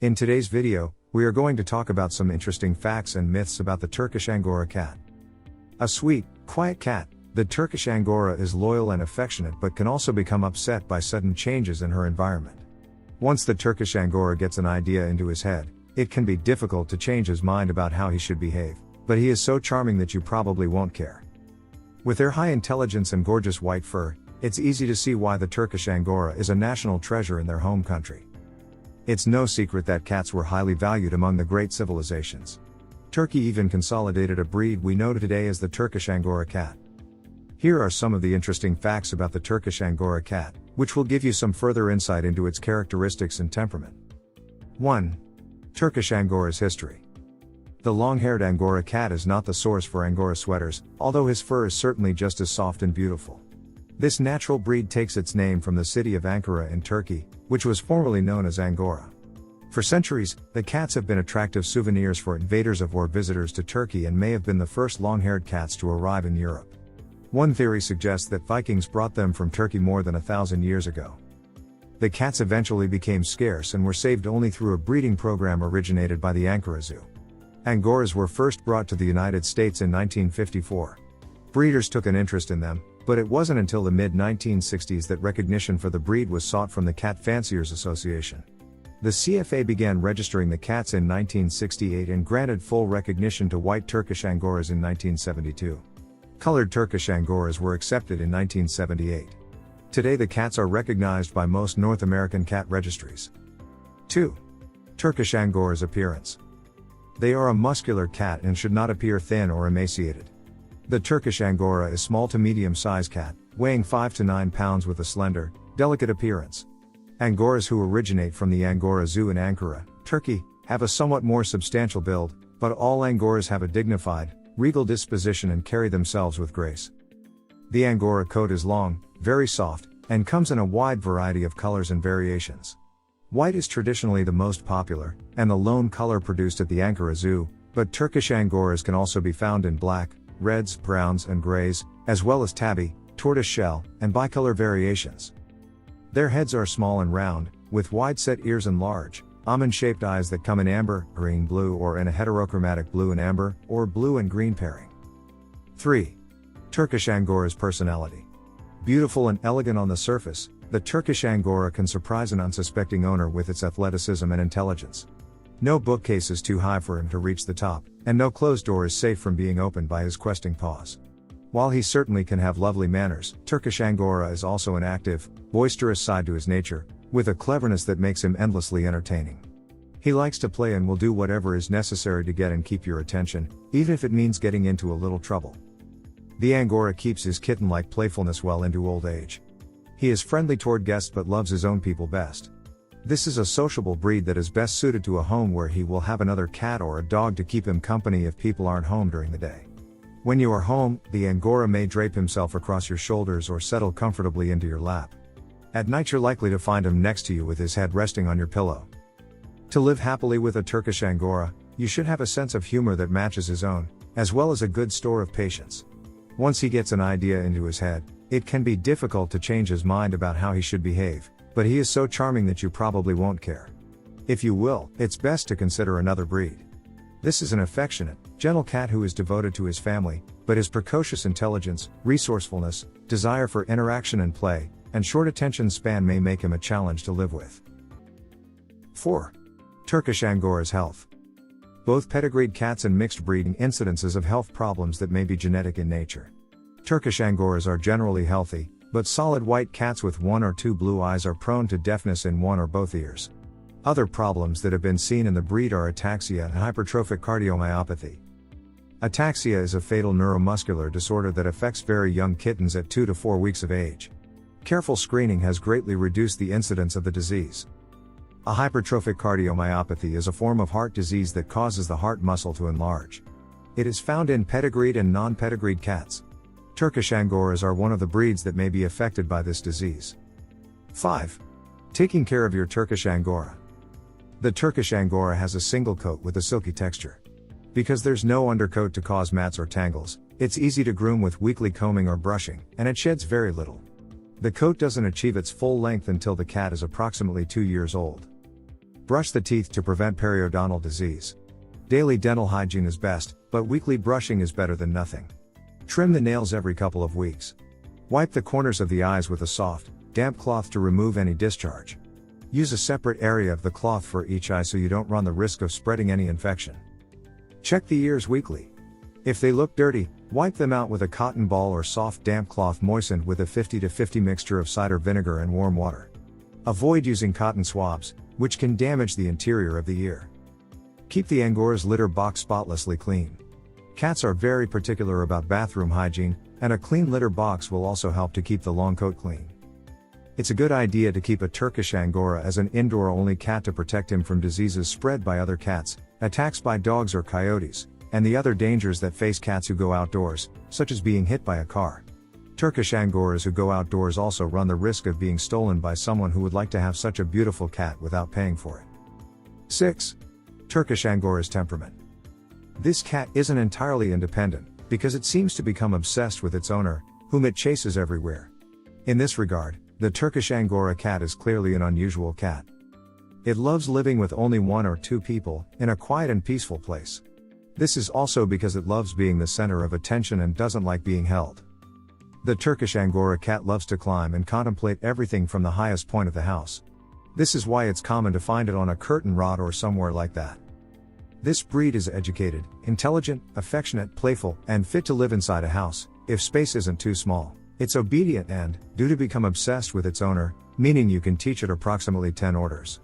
In today's video, we are going to talk about some interesting facts and myths about the Turkish Angora cat. A sweet, quiet cat, the Turkish Angora is loyal and affectionate but can also become upset by sudden changes in her environment. Once the Turkish Angora gets an idea into his head, it can be difficult to change his mind about how he should behave, but he is so charming that you probably won't care. With their high intelligence and gorgeous white fur, it's easy to see why the Turkish Angora is a national treasure in their home country. It's no secret that cats were highly valued among the great civilizations. Turkey even consolidated a breed we know today as the Turkish Angora cat. Here are some of the interesting facts about the Turkish Angora cat, which will give you some further insight into its characteristics and temperament. 1. Turkish Angora's history. The long-haired Angora cat is not the source for Angora sweaters, although his fur is certainly just as soft and beautiful. This natural breed takes its name from the city of Ankara in Turkey, which was formerly known as Angora. For centuries, the cats have been attractive souvenirs for invaders or visitors to Turkey and may have been the first long-haired cats to arrive in Europe. One theory suggests that Vikings brought them from Turkey more than 1,000 years ago. The cats eventually became scarce and were saved only through a breeding program originated by the Ankara Zoo. Angoras were first brought to the United States in 1954. Breeders took an interest in them, but it wasn't until the mid-1960s that recognition for the breed was sought from the Cat Fanciers Association. The CFA began registering the cats in 1968 and granted full recognition to white Turkish Angoras in 1972. Colored Turkish Angoras were accepted in 1978. Today the cats are recognized by most North American cat registries. 2. Turkish Angora's appearance. They are a muscular cat and should not appear thin or emaciated. The Turkish Angora is small to medium-sized cat, weighing 5 to 9 pounds with a slender, delicate appearance. Angoras who originate from the Angora Zoo in Ankara, Turkey, have a somewhat more substantial build, but all Angoras have a dignified, regal disposition and carry themselves with grace. The Angora coat is long, very soft, and comes in a wide variety of colors and variations. White is traditionally the most popular, and the lone color produced at the Ankara Zoo, but Turkish Angoras can also be found in black, reds, browns and grays, as well as tabby, tortoiseshell, and bicolor variations. Their heads are small and round, with wide-set ears and large, almond-shaped eyes that come in amber, green, blue or in a heterochromatic blue and amber, or blue and green pairing. 3. Turkish Angora's personality. Beautiful and elegant on the surface, the Turkish Angora can surprise an unsuspecting owner with its athleticism and intelligence. No bookcase is too high for him to reach the top, and no closed door is safe from being opened by his questing paws. While he certainly can have lovely manners, Turkish Angora is also an active, boisterous side to his nature, with a cleverness that makes him endlessly entertaining. He likes to play and will do whatever is necessary to get and keep your attention, even if it means getting into a little trouble. The Angora keeps his kitten-like playfulness well into old age. He is friendly toward guests but loves his own people best. This is a sociable breed that is best suited to a home where he will have another cat or a dog to keep him company if people aren't home during the day. When you are home, the Angora may drape himself across your shoulders or settle comfortably into your lap. At night you're likely to find him next to you with his head resting on your pillow. To live happily with a Turkish Angora, you should have a sense of humor that matches his own, as well as a good store of patience. Once he gets an idea into his head, it can be difficult to change his mind about how he should behave, but he is so charming that you probably won't care. If you will, it's best to consider another breed. This is an affectionate, gentle cat who is devoted to his family, but his precocious intelligence, resourcefulness, desire for interaction and play, and short attention span may make him a challenge to live with. 4. Turkish Angora's health. Both pedigreed cats and mixed breeding incidences of health problems that may be genetic in nature. Turkish Angoras are generally healthy, but solid white cats with 1 or 2 blue eyes are prone to deafness in 1 or both ears. Other problems that have been seen in the breed are ataxia and hypertrophic cardiomyopathy. Ataxia is a fatal neuromuscular disorder that affects very young kittens at 2 to 4 weeks of age. Careful screening has greatly reduced the incidence of the disease. A hypertrophic cardiomyopathy is a form of heart disease that causes the heart muscle to enlarge. It is found in pedigreed and non-pedigreed cats. Turkish Angoras are one of the breeds that may be affected by this disease. 5. Taking care of your Turkish Angora. The Turkish Angora has a single coat with a silky texture. Because there's no undercoat to cause mats or tangles, it's easy to groom with weekly combing or brushing, and it sheds very little. The coat doesn't achieve its full length until the cat is approximately 2 years old. Brush the teeth to prevent periodontal disease. Daily dental hygiene is best, but weekly brushing is better than nothing. Trim the nails every couple of weeks. Wipe the corners of the eyes with a soft, damp cloth to remove any discharge. Use a separate area of the cloth for each eye so you don't run the risk of spreading any infection. Check the ears weekly. If they look dirty, wipe them out with a cotton ball or soft damp cloth moistened with a 50-50 mixture of cider vinegar and warm water. Avoid using cotton swabs, which can damage the interior of the ear. Keep the Angora's litter box spotlessly clean. Cats are very particular about bathroom hygiene, and a clean litter box will also help to keep the long coat clean. It's a good idea to keep a Turkish Angora as an indoor-only cat to protect him from diseases spread by other cats, attacks by dogs or coyotes, and the other dangers that face cats who go outdoors, such as being hit by a car. Turkish Angoras who go outdoors also run the risk of being stolen by someone who would like to have such a beautiful cat without paying for it. 6. Turkish Angora's temperament. This cat isn't entirely independent, because it seems to become obsessed with its owner, whom it chases everywhere. In this regard, the Turkish Angora cat is clearly an unusual cat. It loves living with only 1 or 2 people, in a quiet and peaceful place. This is also because it loves being the center of attention and doesn't like being held. The Turkish Angora cat loves to climb and contemplate everything from the highest point of the house. This is why it's common to find it on a curtain rod or somewhere like that. This breed is educated, intelligent, affectionate, playful, and fit to live inside a house, if space isn't too small. It's obedient and, due to become obsessed with its owner, meaning you can teach it approximately 10 orders.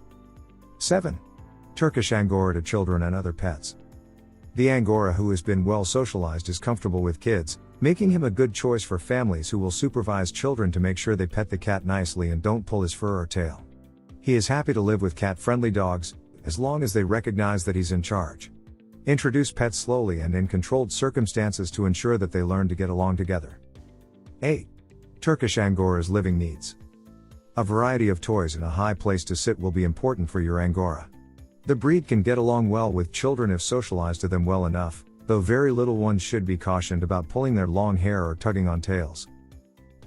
7. Turkish Angora to children and other pets. The Angora who has been well socialized is comfortable with kids, making him a good choice for families who will supervise children to make sure they pet the cat nicely and don't pull his fur or tail. He is happy to live with cat-friendly dogs, as long as they recognize that he's in charge. Introduce pets slowly and in controlled circumstances to ensure that they learn to get along together. 8. Turkish Angora's living needs. A variety of toys and a high place to sit will be important for your Angora. The breed can get along well with children if socialized to them well enough, though very little ones should be cautioned about pulling their long hair or tugging on tails.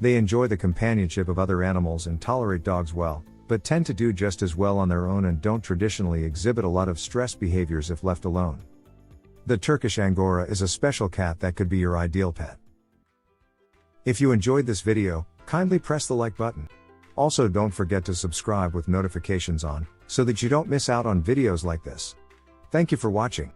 They enjoy the companionship of other animals and tolerate dogs well, but tend to do just as well on their own and don't traditionally exhibit a lot of stress behaviors if left alone. The Turkish Angora is a special cat that could be your ideal pet. If you enjoyed this video, kindly press the like button. Also, don't forget to subscribe with notifications on, so that you don't miss out on videos like this. Thank you for watching.